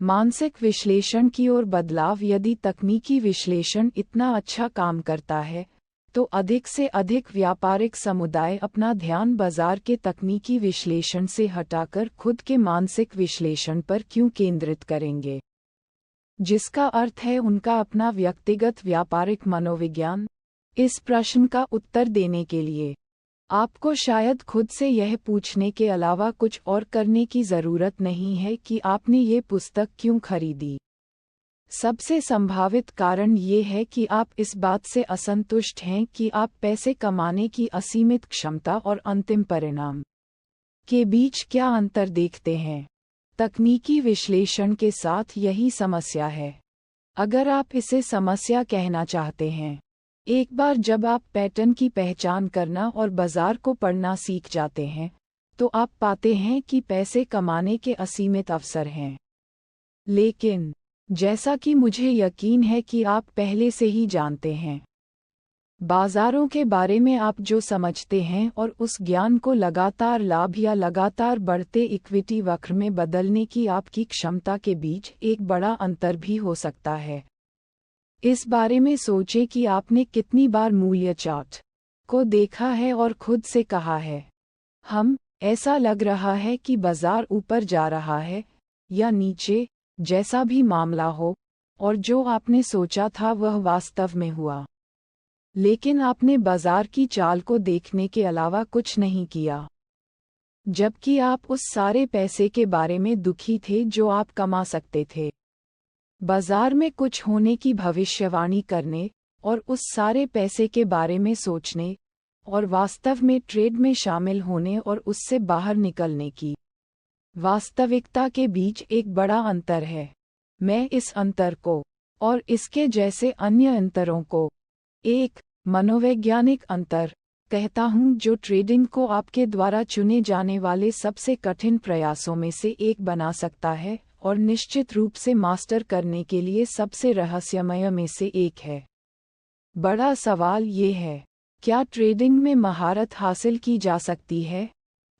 मानसिक विश्लेषण की ओर बदलाव। यदि तकनीकी विश्लेषण इतना अच्छा काम करता है, तो अधिक से अधिक व्यापारिक समुदाय अपना ध्यान बाजार के तकनीकी विश्लेषण से हटाकर खुद के मानसिक विश्लेषण पर क्यों केंद्रित करेंगे, जिसका अर्थ है उनका अपना व्यक्तिगत व्यापारिक मनोविज्ञान। इस प्रश्न का उत्तर देने के लिए आपको शायद खुद से यह पूछने के अलावा कुछ और करने की ज़रूरत नहीं है कि आपने ये पुस्तक क्यों खरीदी। सबसे संभावित कारण ये है कि आप इस बात से असंतुष्ट हैं कि आप पैसे कमाने की असीमित क्षमता और अंतिम परिणाम के बीच क्या अंतर देखते हैं। तकनीकी विश्लेषण के साथ यही समस्या है, अगर आप इसे समस्या कहना चाहते हैं। एक बार जब आप पैटर्न की पहचान करना और बाजार को पढ़ना सीख जाते हैं, तो आप पाते हैं कि पैसे कमाने के असीमित अवसर हैं। लेकिन जैसा कि मुझे यकीन है कि आप पहले से ही जानते हैं, बाजारों के बारे में आप जो समझते हैं और उस ज्ञान को लगातार लाभ या लगातार बढ़ते इक्विटी वक्र में बदलने की आपकी क्षमता के बीच एक बड़ा अंतर भी हो सकता है। इस बारे में सोचें कि आपने कितनी बार मूल्य चार्ट को देखा है और खुद से कहा है, ऐसा लग रहा है कि बाजार ऊपर जा रहा है या नीचे, जैसा भी मामला हो, और जो आपने सोचा था वह वास्तव में हुआ। लेकिन आपने बाजार की चाल को देखने के अलावा कुछ नहीं किया, जबकि आप उस सारे पैसे के बारे में दुखी थे जो आप कमा सकते थे। बाजार में कुछ होने की भविष्यवाणी करने और उस सारे पैसे के बारे में सोचने और वास्तव में ट्रेड में शामिल होने और उससे बाहर निकलने की वास्तविकता के बीच एक बड़ा अंतर है। मैं इस अंतर को और इसके जैसे अन्य अंतरों को एक मनोवैज्ञानिक अंतर कहता हूं, जो ट्रेडिंग को आपके द्वारा चुने जाने वाले सबसे कठिन प्रयासों में से एक बना सकता है और निश्चित रूप से मास्टर करने के लिए सबसे रहस्यमय में से एक है। बड़ा सवाल ये है, क्या ट्रेडिंग में महारत हासिल की जा सकती है?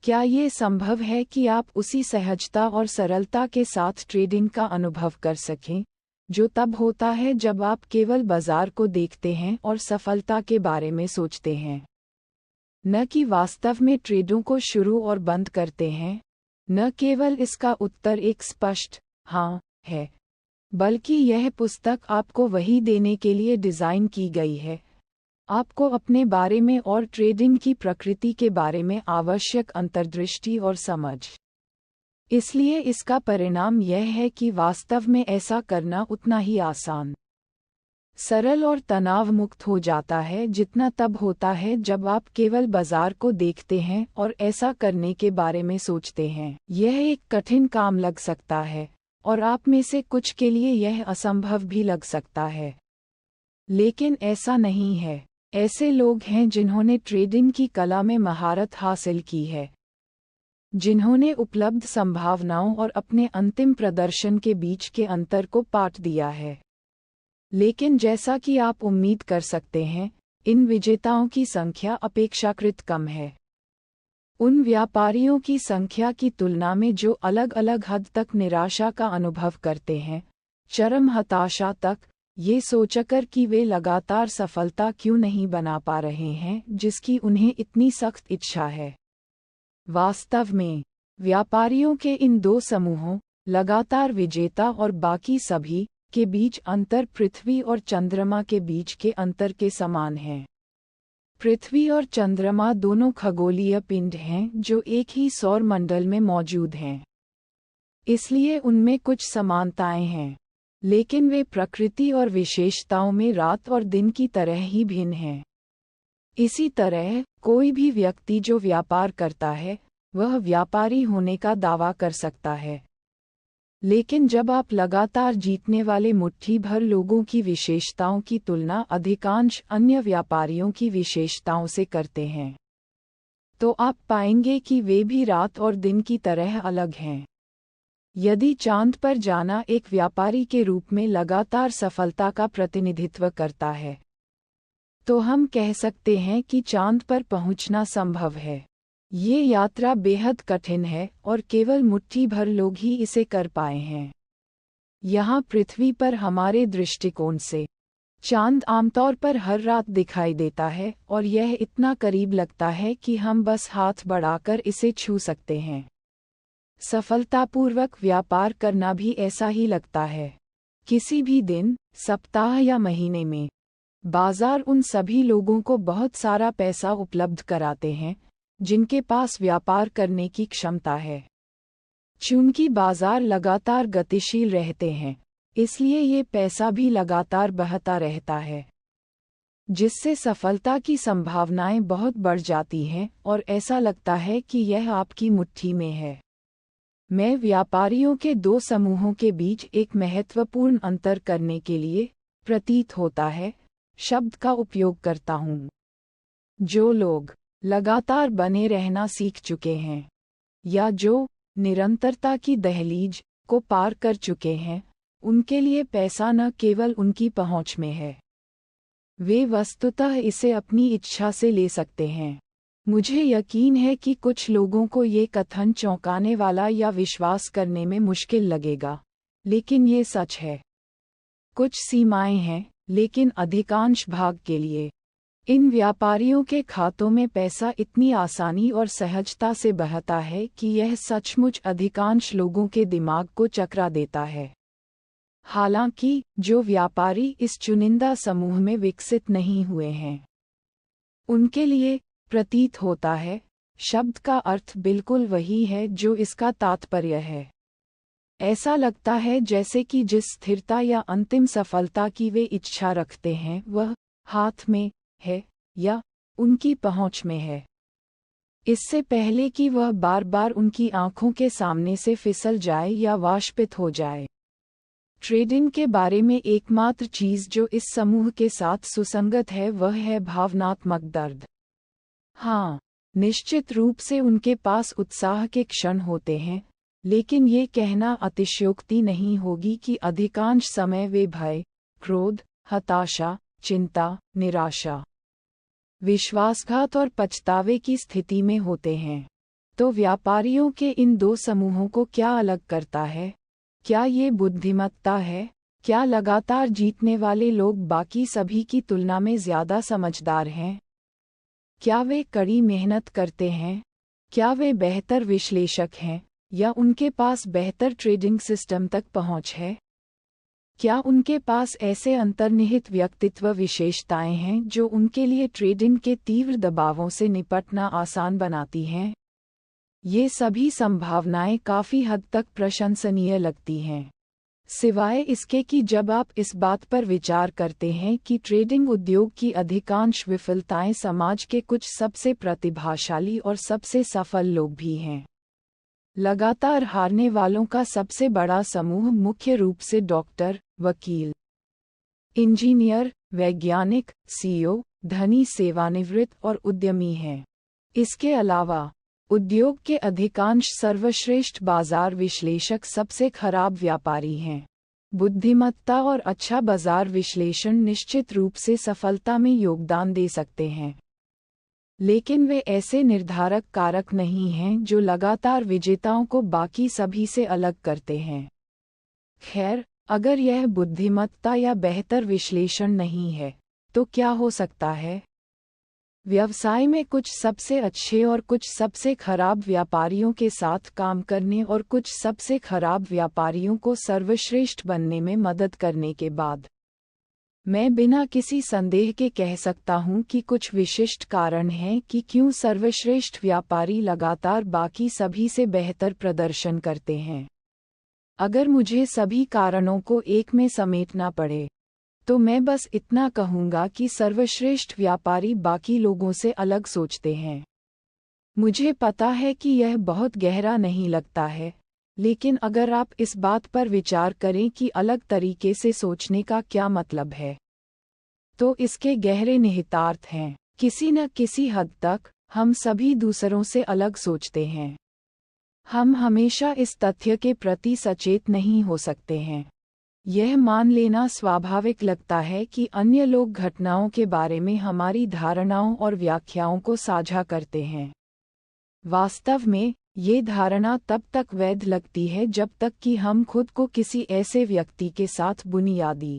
क्या ये संभव है कि आप उसी सहजता और सरलता के साथ ट्रेडिंग का अनुभव कर सकें, जो तब होता है जब आप केवल बाजार को देखते हैं और सफलता के बारे में सोचते हैं, न कि वास्तव में ट्रेडों को शुरू और बंद करते हैं? न केवल इसका उत्तर एक स्पष्ट हाँ है, बल्कि यह पुस्तक आपको वही देने के लिए डिज़ाइन की गई है, आपको अपने बारे में और ट्रेडिंग की प्रकृति के बारे में आवश्यक अंतर्दृष्टि और समझ। इसलिए इसका परिणाम यह है कि वास्तव में ऐसा करना उतना ही आसान, सरल और तनाव मुक्त हो जाता है जितना तब होता है जब आप केवल बाजार को देखते हैं और ऐसा करने के बारे में सोचते हैं। यह एक कठिन काम लग सकता है और आप में से कुछ के लिए यह असंभव भी लग सकता है, लेकिन ऐसा नहीं है। ऐसे लोग हैं जिन्होंने ट्रेडिंग की कला में महारत हासिल की है, जिन्होंने उपलब्ध संभावनाओं और अपने अंतिम प्रदर्शन के बीच के अंतर को पाट दिया है। लेकिन जैसा कि आप उम्मीद कर सकते हैं, इन विजेताओं की संख्या अपेक्षाकृत कम है। उन व्यापारियों की संख्या की तुलना में जो अलग अलग हद तक निराशा का अनुभव करते हैं, चरम हताशा तक, ये सोचकर कि वे लगातार सफलता क्यों नहीं बना पा रहे हैं जिसकी उन्हें इतनी सख्त इच्छा है। वास्तव में व्यापारियों के इन दो समूहों, लगातार विजेता और बाकी सभी, के बीच अंतर पृथ्वी और चंद्रमा के बीच के अंतर के समान है। पृथ्वी और चंद्रमा दोनों खगोलीय पिंड हैं जो एक ही सौर मंडल में मौजूद हैं, इसलिए उनमें कुछ समानताएं हैं, लेकिन वे प्रकृति और विशेषताओं में रात और दिन की तरह ही भिन्न हैं। इसी तरह कोई भी व्यक्ति जो व्यापार करता है, वह व्यापारी होने का दावा कर सकता है, लेकिन जब आप लगातार जीतने वाले मुट्ठी भर लोगों की विशेषताओं की तुलना अधिकांश अन्य व्यापारियों की विशेषताओं से करते हैं, तो आप पाएंगे कि वे भी रात और दिन की तरह अलग हैं। यदि चांद पर जाना एक व्यापारी के रूप में लगातार सफलता का प्रतिनिधित्व करता है, तो हम कह सकते हैं कि चांद पर पहुंचना संभव है। ये यात्रा बेहद कठिन है और केवल मुट्ठी भर लोग ही इसे कर पाए हैं। यहाँ पृथ्वी पर हमारे दृष्टिकोण से चांद आमतौर पर हर रात दिखाई देता है और यह इतना करीब लगता है कि हम बस हाथ बढ़ाकर इसे छू सकते हैं। सफलतापूर्वक व्यापार करना भी ऐसा ही लगता है। किसी भी दिन, सप्ताह या महीने में बाजार उन सभी लोगों को बहुत सारा पैसा उपलब्ध कराते हैं जिनके पास व्यापार करने की क्षमता है। चूंकि बाजार लगातार गतिशील रहते हैं, इसलिए ये पैसा भी लगातार बहता रहता है, जिससे सफलता की संभावनाएं बहुत बढ़ जाती हैं और ऐसा लगता है कि यह आपकी मुट्ठी में है। मैं व्यापारियों के दो समूहों के बीच एक महत्वपूर्ण अंतर करने के लिए, प्रतीत होता है, शब्द का उपयोग करता हूँ। जो लोग लगातार बने रहना सीख चुके हैं या जो निरंतरता की दहलीज को पार कर चुके हैं, उनके लिए पैसा न केवल उनकी पहुंच में है, वे वस्तुतः इसे अपनी इच्छा से ले सकते हैं। मुझे यकीन है कि कुछ लोगों को ये कथन चौंकाने वाला या विश्वास करने में मुश्किल लगेगा, लेकिन ये सच है। कुछ सीमाएं हैं, लेकिन अधिकांश भाग के लिए इन व्यापारियों के खातों में पैसा इतनी आसानी और सहजता से बहता है कि यह सचमुच अधिकांश लोगों के दिमाग को चकरा देता है। हालांकि जो व्यापारी इस चुनिंदा समूह में विकसित नहीं हुए हैं, उनके लिए प्रतीत होता है, शब्द का अर्थ बिल्कुल वही है जो इसका तात्पर्य है। ऐसा लगता है जैसे कि जिस स्थिरता या अंतिम सफलता की वे इच्छा रखते हैं वह हाथ में है या उनकी पहुंच में है, इससे पहले कि वह बार बार उनकी आंखों के सामने से फिसल जाए या वाष्पित हो जाए। ट्रेडिंग के बारे में एकमात्र चीज जो इस समूह के साथ सुसंगत है वह है भावनात्मक दर्द। हाँ, निश्चित रूप से उनके पास उत्साह के क्षण होते हैं, लेकिन ये कहना अतिशयोक्ति नहीं होगी कि अधिकांश समय वे भय, क्रोध, हताशा, चिंता, निराशा, विश्वासघात और पछतावे की स्थिति में होते हैं। तो व्यापारियों के इन दो समूहों को क्या अलग करता है? क्या ये बुद्धिमत्ता है? क्या लगातार जीतने वाले लोग बाकी सभी की तुलना में ज्यादा समझदार हैं? क्या वे कड़ी मेहनत करते हैं? क्या वे बेहतर विश्लेषक हैं या उनके पास बेहतर ट्रेडिंग सिस्टम तक पहुंच है? क्या उनके पास ऐसे अंतर्निहित व्यक्तित्व विशेषताएं हैं जो उनके लिए ट्रेडिंग के तीव्र दबावों से निपटना आसान बनाती हैं? ये सभी संभावनाएं काफी हद तक प्रशंसनीय लगती हैं, सिवाय इसके कि जब आप इस बात पर विचार करते हैं कि ट्रेडिंग उद्योग की अधिकांश विफलताएं समाज के कुछ सबसे प्रतिभाशाली और सबसे सफल लोग भी हैं। लगातार हारने वालों का सबसे बड़ा समूह मुख्य रूप से डॉक्टर, वकील, इंजीनियर, वैज्ञानिक, सीईओ, धनी, सेवानिवृत्त और उद्यमी हैं। इसके अलावा उद्योग के अधिकांश सर्वश्रेष्ठ बाजार विश्लेषक सबसे खराब व्यापारी हैं। बुद्धिमत्ता और अच्छा बाजार विश्लेषण निश्चित रूप से सफलता में योगदान दे सकते हैं, लेकिन वे ऐसे निर्धारक कारक नहीं हैं जो लगातार विजेताओं को बाकी सभी से अलग करते हैं। खैर, अगर यह बुद्धिमत्ता या बेहतर विश्लेषण नहीं है, तो क्या हो सकता है? व्यवसाय में कुछ सबसे अच्छे और कुछ सबसे खराब व्यापारियों के साथ काम करने और कुछ सबसे खराब व्यापारियों को सर्वश्रेष्ठ बनने में मदद करने के बाद, मैं बिना किसी संदेह के कह सकता हूं कि कुछ विशिष्ट कारण हैं कि क्यों सर्वश्रेष्ठ व्यापारी लगातार बाकी सभी से बेहतर प्रदर्शन करते हैं। अगर मुझे सभी कारणों को एक में समेटना पड़े, तो मैं बस इतना कहूंगा कि सर्वश्रेष्ठ व्यापारी बाकी लोगों से अलग सोचते हैं। मुझे पता है कि यह बहुत गहरा नहीं लगता है, लेकिन अगर आप इस बात पर विचार करें कि अलग तरीके से सोचने का क्या मतलब है, तो इसके गहरे निहितार्थ हैं। किसी न किसी हद तक हम सभी दूसरों से अलग सोचते हैं। हम हमेशा इस तथ्य के प्रति सचेत नहीं हो सकते हैं। यह मान लेना स्वाभाविक लगता है कि अन्य लोग घटनाओं के बारे में हमारी धारणाओं और व्याख्याओं को साझा करते हैं। वास्तव में, ये धारणा तब तक वैध लगती है जब तक कि हम खुद को किसी ऐसे व्यक्ति के साथ बुनियादी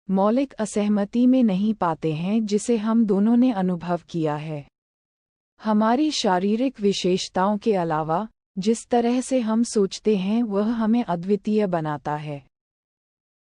मौलिक असहमति में नहीं पाते हैं जिसे हम दोनों ने अनुभव किया है। हमारी शारीरिक विशेषताओं के अलावा जिस तरह से हम सोचते हैं वह हमें अद्वितीय बनाता है,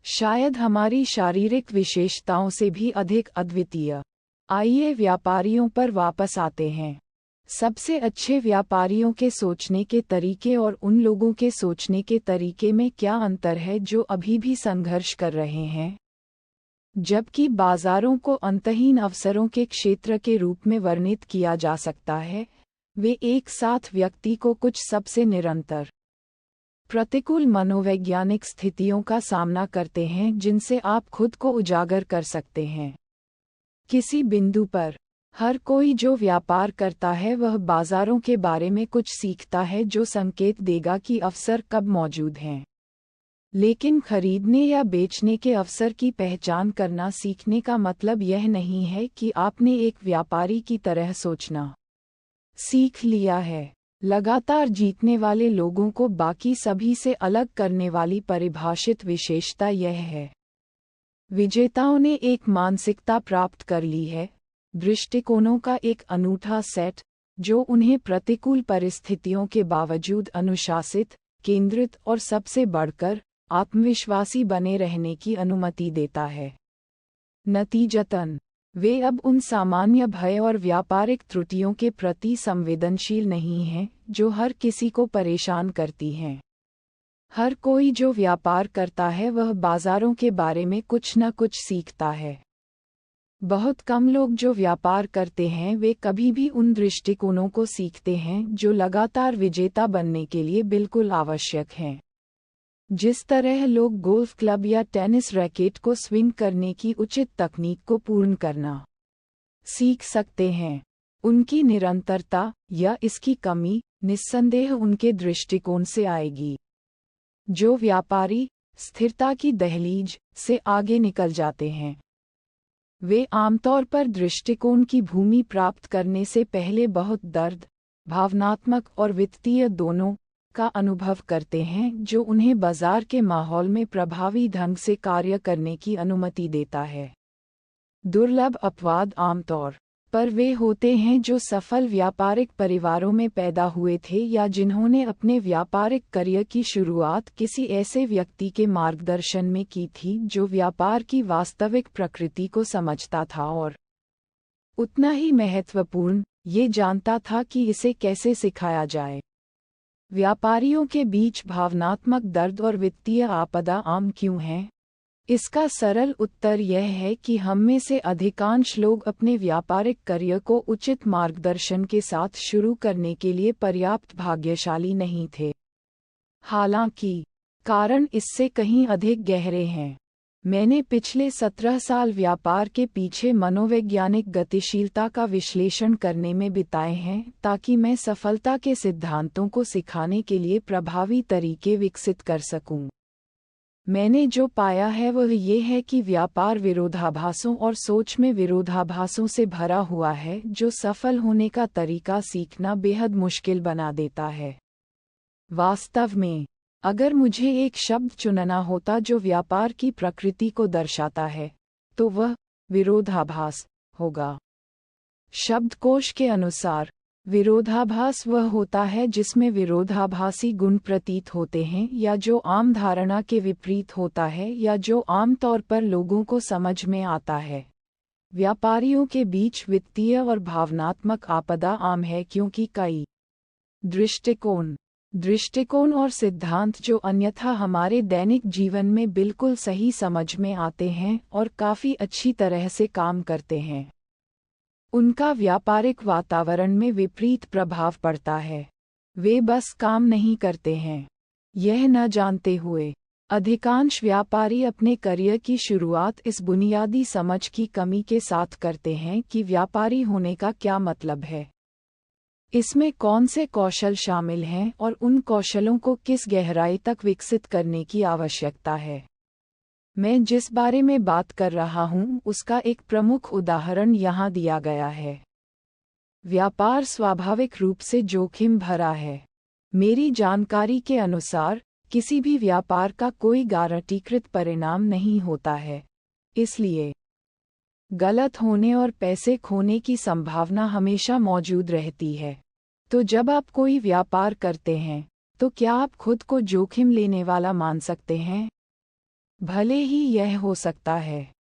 शायद हमारी शारीरिक विशेषताओं से भी अधिक अद्वितीय। आइए व्यापारियों पर वापस आते हैं। सबसे अच्छे व्यापारियों के सोचने के तरीके और उन लोगों के सोचने के तरीके में क्या अंतर है जो अभी भी संघर्ष कर रहे हैं? जबकि बाजारों को अंतहीन अवसरों के क्षेत्र के रूप में वर्णित किया जा सकता है, वे एक साथ व्यक्ति को कुछ सबसे निरंतर प्रतिकूल मनोवैज्ञानिक स्थितियों का सामना करते हैं जिनसे आप खुद को उजागर कर सकते हैं। किसी बिंदु पर हर कोई जो व्यापार करता है वह बाजारों के बारे में कुछ सीखता है जो संकेत देगा कि अवसर कब मौजूद हैं। लेकिन खरीदने या बेचने के अवसर की पहचान करना सीखने का मतलब यह नहीं है कि आपने एक व्यापारी की तरह सोचना सीख लिया है। लगातार जीतने वाले लोगों को बाकी सभी से अलग करने वाली परिभाषित विशेषता यह है, विजेताओं ने एक मानसिकता प्राप्त कर ली है, दृष्टिकोणों का एक अनूठा सेट जो उन्हें प्रतिकूल परिस्थितियों के बावजूद अनुशासित, केंद्रित और सबसे बढ़कर आत्मविश्वासी बने रहने की अनुमति देता है। नतीजतन वे अब उन सामान्य भय और व्यापारिक त्रुटियों के प्रति संवेदनशील नहीं हैं जो हर किसी को परेशान करती हैं। हर कोई जो व्यापार करता है वह बाजारों के बारे में कुछ न कुछ सीखता है। बहुत कम लोग जो व्यापार करते हैं वे कभी भी उन दृष्टिकोणों को सीखते हैं जो लगातार विजेता बनने के लिए बिल्कुल आवश्यक हैं। जिस तरह लोग गोल्फ क्लब या टेनिस रैकेट को स्विंग करने की उचित तकनीक को पूर्ण करना सीख सकते हैं, उनकी निरंतरता या इसकी कमी निस्संदेह उनके दृष्टिकोण से आएगी। जो व्यापारी स्थिरता की दहलीज से आगे निकल जाते हैं, वे आमतौर पर दृष्टिकोण की भूमि प्राप्त करने से पहले बहुत दर्द, भावनात्मक और वित्तीय दोनों का अनुभव करते हैं जो उन्हें बाजार के माहौल में प्रभावी ढंग से कार्य करने की अनुमति देता है। दुर्लभ अपवाद आमतौर पर वे होते हैं जो सफल व्यापारिक परिवारों में पैदा हुए थे या जिन्होंने अपने व्यापारिक करियर की शुरुआत किसी ऐसे व्यक्ति के मार्गदर्शन में की थी जो व्यापार की वास्तविक प्रकृति को समझता था और उतना ही महत्वपूर्ण, ये जानता था कि इसे कैसे सिखाया जाए। व्यापारियों के बीच भावनात्मक दर्द और वित्तीय आपदा आम क्यों है? इसका सरल उत्तर यह है कि हम में से अधिकांश लोग अपने व्यापारिक करियर को उचित मार्गदर्शन के साथ शुरू करने के लिए पर्याप्त भाग्यशाली नहीं थे। हालांकि कारण इससे कहीं अधिक गहरे हैं। मैंने पिछले 17 साल व्यापार के पीछे मनोवैज्ञानिक गतिशीलता का विश्लेषण करने में बिताए हैं ताकि मैं सफलता के सिद्धांतों को सिखाने के लिए प्रभावी तरीके विकसित कर सकूं। मैंने जो पाया है वह ये है कि व्यापार विरोधाभासों और सोच में विरोधाभासों से भरा हुआ है जो सफल होने का तरीका सीखना बेहद मुश्किल बना देता है। वास्तव में अगर मुझे एक शब्द चुनना होता जो व्यापार की प्रकृति को दर्शाता है तो वह विरोधाभास होगा। शब्दकोश के अनुसार विरोधाभास वह होता है जिसमें विरोधाभासी गुण प्रतीत होते हैं या जो आम धारणा के विपरीत होता है या जो आमतौर पर लोगों को समझ में आता है। व्यापारियों के बीच वित्तीय और भावनात्मक आपदा आम है क्योंकि कई दृष्टिकोण और सिद्धांत जो अन्यथा हमारे दैनिक जीवन में बिल्कुल सही समझ में आते हैं और काफी अच्छी तरह से काम करते हैं, उनका व्यापारिक वातावरण में विपरीत प्रभाव पड़ता है। वे बस काम नहीं करते हैं। यह न जानते हुए अधिकांश व्यापारी अपने करियर की शुरुआत इस बुनियादी समझ की कमी के साथ करते हैं कि व्यापारी होने का क्या मतलब है, इसमें कौन से कौशल शामिल हैं और उन कौशलों को किस गहराई तक विकसित करने की आवश्यकता है। मैं जिस बारे में बात कर रहा हूं उसका एक प्रमुख उदाहरण यहाँ दिया गया है। व्यापार स्वाभाविक रूप से जोखिम भरा है। मेरी जानकारी के अनुसार किसी भी व्यापार का कोई गारंटीकृत परिणाम नहीं होता है, इसलिए गलत होने और पैसे खोने की संभावना हमेशा मौजूद रहती है। तो जब आप कोई व्यापार करते हैं, तो क्या आप खुद को जोखिम लेने वाला मान सकते हैं? भले ही यह हो सकता है